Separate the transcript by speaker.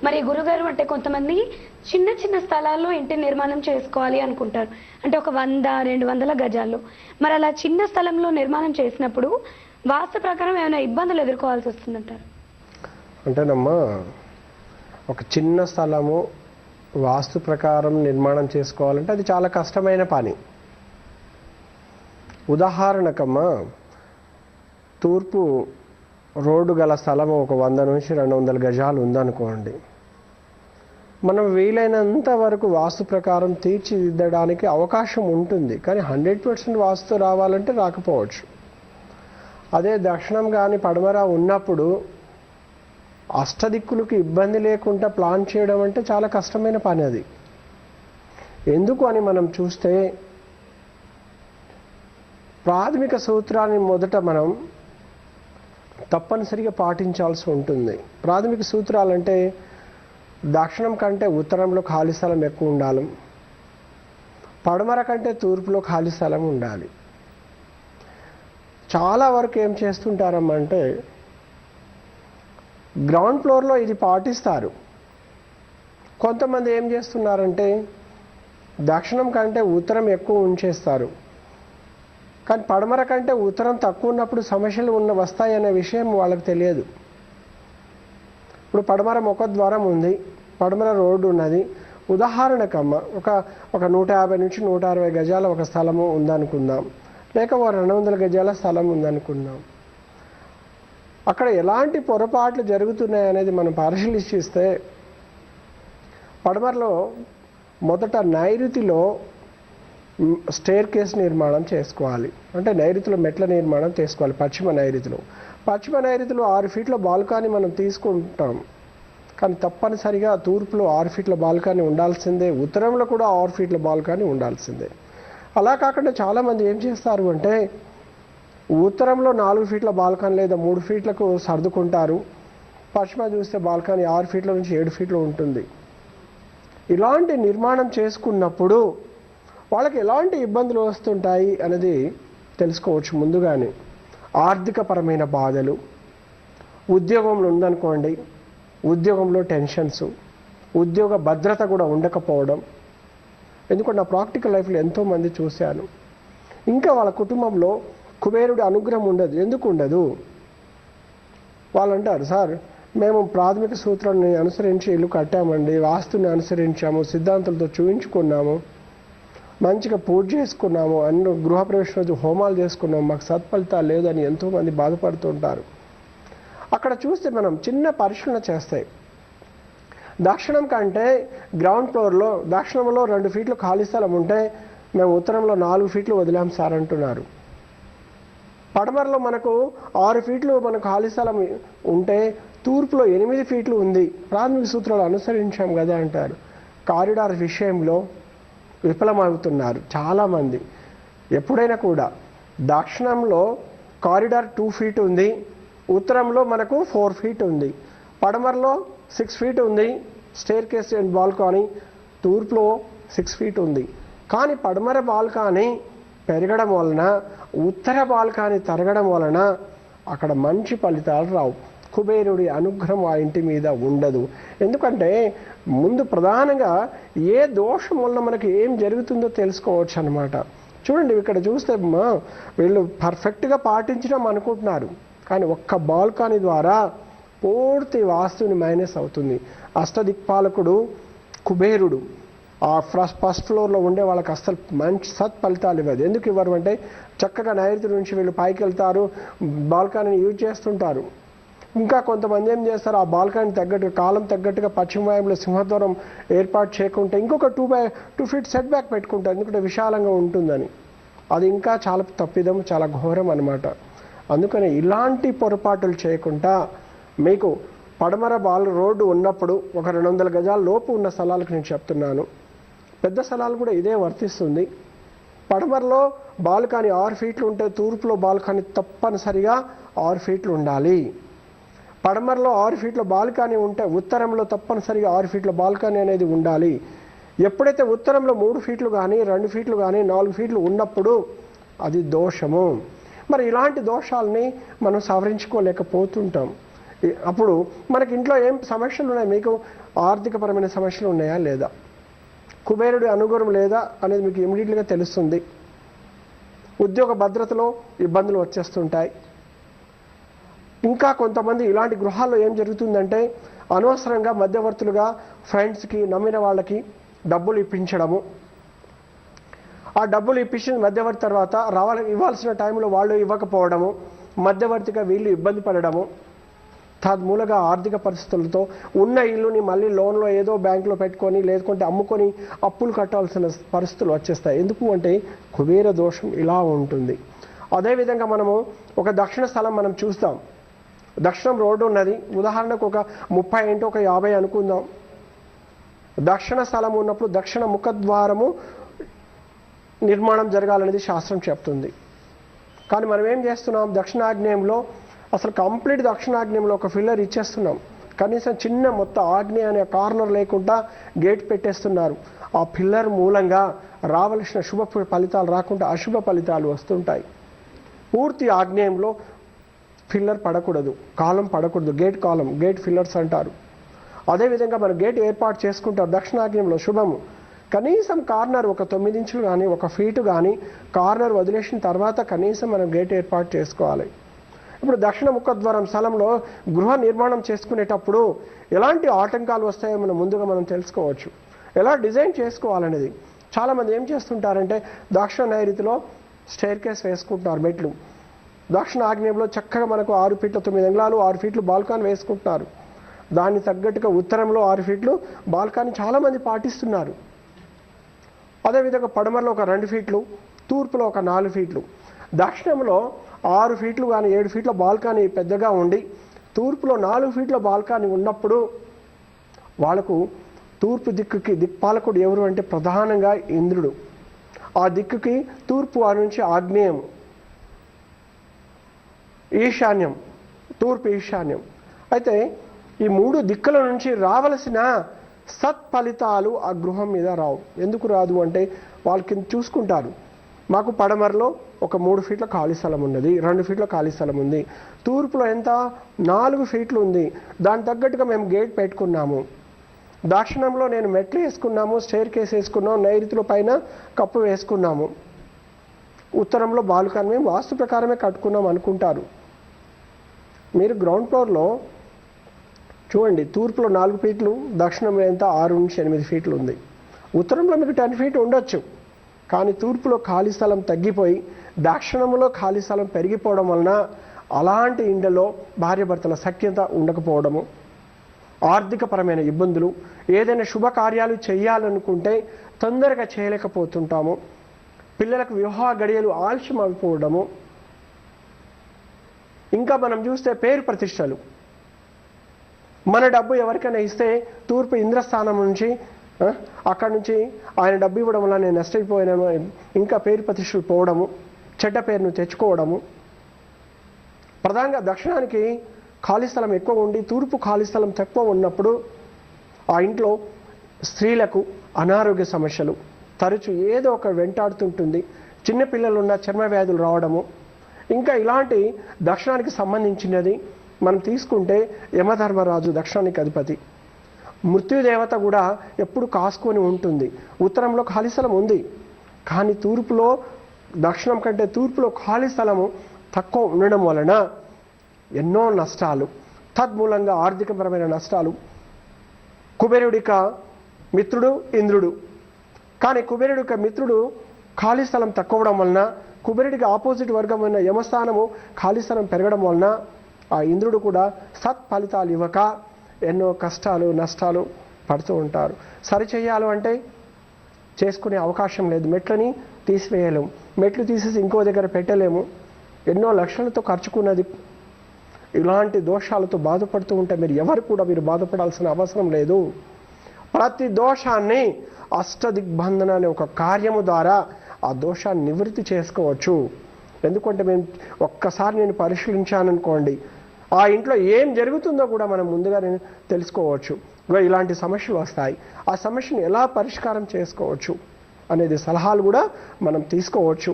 Speaker 1: మరి గురుగారు అంటే కొంతమంది చిన్న చిన్న స్థలాల్లో ఇంటి నిర్మాణం చేసుకోవాలి అనుకుంటారు, అంటే ఒక 100-200 గజాల్లో. మరి అలా చిన్న స్థలంలో నిర్మాణం చేసినప్పుడు వాస్తు ప్రకారం ఏమైనా ఇబ్బందులు ఎదుర్కోవాల్సి వస్తుందంటారు?
Speaker 2: అంటేనమ్మా, ఒక చిన్న స్థలము వాస్తు ప్రకారం నిర్మాణం చేసుకోవాలంటే అది చాలా కష్టమైన పని. ఉదాహరణకమ్మా, తూర్పు రోడ్డు గల స్థలము ఒక 100-200 గజాలు ఉందనుకోండి. మనం వీలైనంత వరకు వాస్తు ప్రకారం తీర్చిదిద్దడానికి అవకాశం ఉంటుంది, కానీ 100% వాస్తు రావాలంటే రాకపోవచ్చు. అదే దక్షిణం కానీ పడమర ఉన్నప్పుడు అష్టదిక్కులకు ఇబ్బంది లేకుండా ప్లాన్ చేయడం అంటే చాలా కష్టమైన పని అది. ఎందుకు అని మనం చూస్తే, ప్రాథమిక సూత్రాన్ని మొదట మనం తప్పనిసరిగా పాటించాల్సి ఉంటుంది. ప్రాథమిక సూత్రాలంటే దక్షిణం కంటే ఉత్తరంలో ఖాళీ స్థలం ఎక్కువ ఉండాలి, పడమర కంటే తూర్పులో ఖాళీ స్థలం ఉండాలి. చాలా వరకు ఏం చేస్తుంటారమ్మంటే, గ్రౌండ్ ఫ్లోర్లో ఇది పాటిస్తారు. కొంతమంది ఏం చేస్తున్నారంటే దక్షిణం కంటే ఉత్తరం ఎక్కువ ఉంచేస్తారు, కానీ పడమర కంటే ఉత్తరం తక్కువ ఉన్నప్పుడు సమస్యలు వస్తాయనే విషయం వాళ్ళకి తెలియదు. ఇప్పుడు పడమర ముఖద్వారం ఉంది, పడమర రోడ్డు ఉన్నది. ఉదాహరణకమ్మ, ఒక 150-160 గజాల ఒక స్థలము ఉందనుకుందాం, లేక ఒక 200 గజాల స్థలం ఉందనుకుందాం. అక్కడ ఎలాంటి పొరపాట్లు జరుగుతున్నాయి అనేది మనం పరిశీలిస్తే, పడమరలో మొదట నైరుతిలో స్టేర్ కేస్ నిర్మాణం చేసుకోవాలి, అంటే నైరుతిలో మెట్ల నిర్మాణం చేసుకోవాలి. పశ్చిమ నైరుతిలో 6 ఫీట్ల బాల్కనీ మనం తీసుకుంటాం, కానీ తప్పనిసరిగా తూర్పులో 6 ఫీట్ల బాల్కనీ ఉండాల్సిందే, ఉత్తరంలో కూడా 6 ఫీట్ల బాల్కనీ ఉండాల్సిందే. అలా కాకుండా చాలామంది ఏం చేస్తారు అంటే ఉత్తరంలో 4 ఫీట్ల బాల్కనీ లేదా 3 ఫీట్లకు సర్దుకుంటారు. పశ్చిమ చూస్తే బాల్కనీ 6 ఫీట్ల నుంచి 7 ఫీట్లు ఉంటుంది. ఇలాంటి నిర్మాణం చేసుకున్నప్పుడు వాళ్ళకి ఎలాంటి ఇబ్బందులు వస్తుంటాయి అనేది తెలుసుకోవచ్చు ముందుగానే. ఆర్థికపరమైన బాధలు, ఉద్యోగంలో ఉందనుకోండి, ఉద్యోగంలో టెన్షన్స్, ఉద్యోగ భద్రత కూడా ఉండకపోవడం. ఎందుకంటే నా ప్రాక్టికల్ లైఫ్లో ఎంతోమంది చూశాను. ఇంకా వాళ్ళ కుటుంబంలో కుబేరుడి అనుగ్రహం ఉండదు. ఎందుకు ఉండదు? వాళ్ళు అంటారు, సార్ మేము ప్రాథమిక సూత్రాన్ని అనుసరించి ఇల్లు కట్టామండి, వాస్తుని అనుసరించాము, సిద్ధాంతాలతో చూయించుకున్నాము, మంచిగా పూజ చేసుకున్నాము, అన్ని గృహప్రవేశం రోజు హోమాలు చేసుకున్నాము, మాకు సత్ఫలితాలు లేదని ఎంతోమంది బాధపడుతుంటారు. అక్కడ చూస్తే మనం చిన్న పరిశీలన చేస్తే, దక్షిణం కంటే గ్రౌండ్ ఫ్లోర్లో దక్షిణంలో 2 ఫీట్లు ఖాళీ స్థలం ఉంటే మేము ఉత్తరంలో 4 ఫీట్లు వదిలాం సార్ అంటున్నారు. పడమరలో మనకు 6 ఫీట్లు మనకు ఖాళీ స్థలం ఉంటే తూర్పులో 8 ఫీట్లు ఉంది, ప్రాథమిక సూత్రాలు అనుసరించాం కదా అంటారు. కారిడార్ విషయంలో విఫలమవుతున్నారు చాలామంది. ఎప్పుడైనా కూడా దక్షిణంలో కారిడార్ 2 ఫీట్ ఉంది, ఉత్తరంలో మనకు 4 ఫీట్ ఉంది, పడమరలో 6 ఫీట్ ఉంది స్టేర్ కేస్ అండ్ బాల్కనీ, తూర్పులో 6 ఫీట్ ఉంది. కానీ పడమర బాల్కనీ పెరగడం వలన, ఉత్తర బాల్కనీ తరగడం వలన అక్కడ మంచి ఫలితాలు రావు. కుబేరుడి అనుగ్రహం ఆ ఇంటి మీద ఉండదు. ఎందుకంటే ముందు ప్రధానంగా ఏ దోషం వలన మనకి ఏం జరుగుతుందో తెలుసుకోవచ్చు అన్నమాట. చూడండి, ఇక్కడ చూస్తే వీళ్ళు పర్ఫెక్ట్గా పాటించడం అనుకుంటున్నారు, కానీ ఒక్క బాల్కనీ ద్వారా పూర్తి వాస్తుని మైనస్ అవుతుంది. అష్టదిక్పాలకుడు కుబేరుడు ఆ ఫస్ట్ ఫ్లోర్లో ఉండే వాళ్ళకి అస్సలు మంచి సత్ఫలితాలు ఇవ్వదు. ఎందుకు ఇవ్వరు అంటే చక్కగా నైరుతి నుంచి వీళ్ళు పైకి వెళ్తారు, బాల్కనీని యూజ్ చేస్తుంటారు. ఇంకా కొంతమంది ఏం చేస్తారు, ఆ బాల్కనీ తగ్గట్టు కాలం తగ్గట్టుగా పశ్చిమ వాయువులో సింహద్వారం ఏర్పాటు చేయకుంటే ఇంకొక 2 ఫీట్ సెట్ బ్యాక్ పెట్టుకుంటారు, ఎందుకంటే విశాలంగా ఉంటుందని. అది ఇంకా చాలా తప్పిదం, చాలా ఘోరం అన్నమాట. అందుకని ఇలాంటి పొరపాటులు చేయకుండా మీకు పడమర రోడ్డు ఉన్నప్పుడు ఒక 200 గజాల లోపు ఉన్న స్థలాలకు నేను చెప్తున్నాను, పెద్ద స్థలాలు కూడా ఇదే వర్తిస్తుంది. పడమరలో బాల్కనీ 6 ఫీట్లు ఉంటే తూర్పులో బాల్కనీ తప్పనిసరిగా 6 ఫీట్లు ఉండాలి. పడమరలో 6 ఫీట్ల బాల్కనీ ఉంటే ఉత్తరంలో తప్పనిసరిగా 6 ఫీట్ల బాల్కనీ అనేది ఉండాలి. ఎప్పుడైతే ఉత్తరంలో 3 ఫీట్లు కానీ 2 ఫీట్లు కానీ 4 ఫీట్లు ఉన్నప్పుడు అది దోషము. మరి ఇలాంటి దోషాలని మనం సవరించుకోలేకపోతుంటాం. అప్పుడు మనకి ఇంట్లో ఏం సమస్యలు ఉన్నాయి, మీకు ఆర్థికపరమైన సమస్యలు ఉన్నాయా లేదా, కుబేరుడి అనుగ్రహం లేదా అనేది మీకు ఇమీడియట్గా తెలుస్తుంది. ఉద్యోగ భద్రతలో ఇబ్బందులు వచ్చేస్తుంటాయి. ఇంకా కొంతమంది ఇలాంటి గృహాల్లో ఏం జరుగుతుందంటే అనవసరంగా మధ్యవర్తులుగా ఫ్రెండ్స్కి నమ్మిన వాళ్ళకి డబ్బులు ఇప్పించడము, ఆ డబ్బులు ఇప్పించిన మధ్యవర్తి తర్వాత ఇవ్వాల్సిన టైంలో వాళ్ళు ఇవ్వకపోవడము, మధ్యవర్తిగా వీళ్ళు ఇబ్బంది పడడము, తద్మూలంగా ఆర్థిక పరిస్థితులతో ఉన్న ఇల్లుని మళ్ళీ లోన్లో ఏదో బ్యాంకులో పెట్టుకొని లేకుంటే అమ్ముకొని అప్పులు కట్టాల్సిన పరిస్థితులు వచ్చేస్తాయి. ఎందుకు అంటే కుబేర దోషం ఇలా ఉంటుంది. అదేవిధంగా మనము ఒక దక్షిణ స్థలం మనం చూస్తాం. దక్షిణం రోడ్డు ఉన్నది, ఉదాహరణకు ఒక 30 ఇంటూ ఒక 50 అనుకుందాం. దక్షిణ స్థలం ఉన్నప్పుడు దక్షిణ ముఖద్వారము నిర్మాణం జరగాలనేది శాస్త్రం చెప్తుంది. కానీ మనం ఏం చేస్తున్నాం, దక్షిణాగ్నేయంలో అసలు కంప్లీట్ దక్షిణాగ్నేయంలో ఒక ఫిల్లర్ ఇచ్చేస్తున్నాం. కనీసం చిన్న మొత్తం ఆగ్నేయ అనే కార్నర్ లేకుండా గేట్ పెట్టేస్తున్నారు. ఆ పిల్లర్ మూలంగా రావలసిన శుభ ఫలితాలు రాకుండా అశుభ ఫలితాలు వస్తుంటాయి. పూర్తి ఆగ్నేయంలో ఫిల్లర్ పడకూడదు, కాలం పడకూడదు, గేట్ కాలం, గేట్ ఫిల్లర్స్ అంటారు. అదేవిధంగా మనం గేట్ ఏర్పాటు చేసుకుంటారు దక్షిణాగ్నేయంలో శుభము. కనీసం కార్నర్ ఒక 9 ఇంచులు కానీ 1 ఫీటు కానీ కార్నర్ వదిలేసిన తర్వాత కనీసం మనం గేట్ ఏర్పాటు చేసుకోవాలి. ఇప్పుడు దక్షిణ ముఖద్వారం స్థలంలో గృహ నిర్మాణం చేసుకునేటప్పుడు ఎలాంటి ఆటంకాలు వస్తాయో మనం తెలుసుకోవచ్చు. ఎలా డిజైన్ చేసుకోవాలనేది. చాలామంది ఏం చేస్తుంటారంటే దక్షిణ నైరుతిలో స్టైర్ కేస్ వేసుకుంటున్నారు, మెట్లు. దక్షిణ ఆగ్నేయంలో చక్కగా మనకు 6 ఫీట్ల 9 అంగుళాలు 6 ఫీట్లు బాల్కాన్ వేసుకుంటున్నారు. దాన్ని తగ్గట్టుగా ఉత్తరంలో 6 ఫీట్లు బాల్కాన్ చాలామంది పాటిస్తున్నారు. అదేవిధంగా పడమరలో ఒక 2 ఫీట్లు, తూర్పులో ఒక 4 ఫీట్లు, దక్షిణంలో 6 ఫీట్లు కానీ 7 ఫీట్ల బాల్కానీ పెద్దగా ఉండి తూర్పులో 4 ఫీట్ల బాల్కానీ ఉన్నప్పుడు వాళ్ళకు తూర్పు దిక్కుకి దిక్పాలకుడు ఎవరు అంటే ప్రధానంగా ఇంద్రుడు. ఆ దిక్కుకి తూర్పు వారి నుంచి ఆగ్నేయం, ఈశాన్యం, తూర్పు ఈశాన్యం. అయితే ఈ 3 దిక్కుల నుంచి రావలసిన సత్ఫలితాలు ఆ గృహం మీద రావు. ఎందుకు రాదు అంటే వాళ్ళకి చూసుకుంటారు. మాకు పడమరలో ఒక 3 ఫీట్ల ఖాళీ స్థలం ఉన్నది, 2 ఫీట్ల ఖాళీ స్థలం ఉంది, తూర్పులో ఎంత 4 ఫీట్లు ఉంది, దాని తగ్గట్టుగా మేము గేట్ పెట్టుకున్నాము, దక్షిణంలో నేను మెట్లు వేసుకున్నాము, స్టైర్ కేస్ వేసుకున్నాము, నైరుతిలో పైన కప్పు వేసుకున్నాము, ఉత్తరంలో బాల్కనీ మేము వాస్తు ప్రకారమే కట్టుకున్నాం అనుకుంటారు. మీరు గ్రౌండ్ ఫ్లోర్లో చూడండి, తూర్పులో 4 ఫీట్లు, దక్షిణంలో ఎంత 6 నుంచి 8 ఫీట్లు ఉంది, ఉత్తరంలో మీకు 10 ఫీట్ ఉండొచ్చు. కానీ తూర్పులో ఖాళీ స్థలం తగ్గిపోయి దక్షిణంలో ఖాళీ స్థలం పెరిగిపోవడం వలన అలాంటి ఇండ్లలో భార్యాభర్తల సఖ్యత ఉండకపోవడము, ఆర్థికపరమైన ఇబ్బందులు, ఏదైనా శుభకార్యాలు చేయాలనుకుంటే తొందరగా చేయలేకపోతుంటాము, పిల్లలకు వివాహ గడియలు ఆలస్యం అయిపోవడము, ఇంకా మనం చూస్తే పేరు ప్రతిష్టలు. మన డబ్బు ఎవరికైనా ఇస్తే తూర్పు ఇంద్రస్థానం నుంచి అక్కడి నుంచి ఆయన డబ్బు ఇవ్వడం వల్ల నేను నష్టపోయినాను, ఇంకా పేరు ప్రతిష్టలు పోవడము, చెడ్డ పేరును తెచ్చుకోవడము. ప్రధానంగా దక్షిణానికి ఖాళీ స్థలం ఎక్కువ ఉండి తూర్పు ఖాళీ స్థలం తక్కువ ఉన్నప్పుడు ఆ ఇంట్లో స్త్రీలకు అనారోగ్య సమస్యలు తరచు ఏదో ఒక వెంటాడుతుంటుంది. చిన్నపిల్లలున్న చర్మ వ్యాధులు రావడము. ఇంకా ఇలాంటి దక్షిణానికి సంబంధించినది మనం తీసుకుంటే యమధర్మరాజు దక్షిణానికి అధిపతి. మృత్యుదేవత కూడా ఎప్పుడు కాసుకొని ఉంటుంది. ఉత్తరంలో ఖాళీ స్థలం ఉంది, కానీ తూర్పులో దక్షిణం కంటే తూర్పులో ఖాళీ స్థలము తక్కువ ఉండడం వలన ఎన్నో నష్టాలు, తద్మూలంగా ఆర్థికపరమైన నష్టాలు. కుబేరుడిక మిత్రుడు ఇంద్రుడు, కానీ కుబేరుడిక మిత్రుడు ఖాళీ స్థలం తక్కువడం వలన కుబేరుడికి ఆపోజిట్ వర్గమైన యమస్థానము ఖాళీ స్థలం పెరగడం వలన ఆ ఇంద్రుడు కూడా సత్ఫలితాలు ఇవ్వక ఎన్నో కష్టాలు నష్టాలు పడుతూ ఉంటారు. సరిచేయాలి అంటే చేసుకునే అవకాశం లేదు. మెట్లని తీసివేయలేము, మెట్లు తీసేసి ఇంకో దగ్గర పెట్టలేము, ఎన్నో లక్షలతో ఖర్చుకున్నది. ఇలాంటి దోషాలతో బాధపడుతూ ఉంటే మీరు బాధపడాల్సిన అవసరం లేదు. ప్రతి దోషాన్ని అష్టదిగ్బంధన అనే ఒక కార్యము ద్వారా ఆ దోషాన్ని నివృత్తి చేసుకోవచ్చు. ఎందుకంటే ఒక్కసారి నేను పరిశీలించాననుకోండి, ఆ ఇంట్లో ఏం జరుగుతుందో కూడా మనం ముందుగా తెలుసుకోవచ్చు. ఇలాంటి సమస్యలు వస్తాయి, ఆ సమస్యను ఎలా పరిష్కారం చేసుకోవచ్చు అనేది సలహాలు కూడా మనం తీసుకోవచ్చు.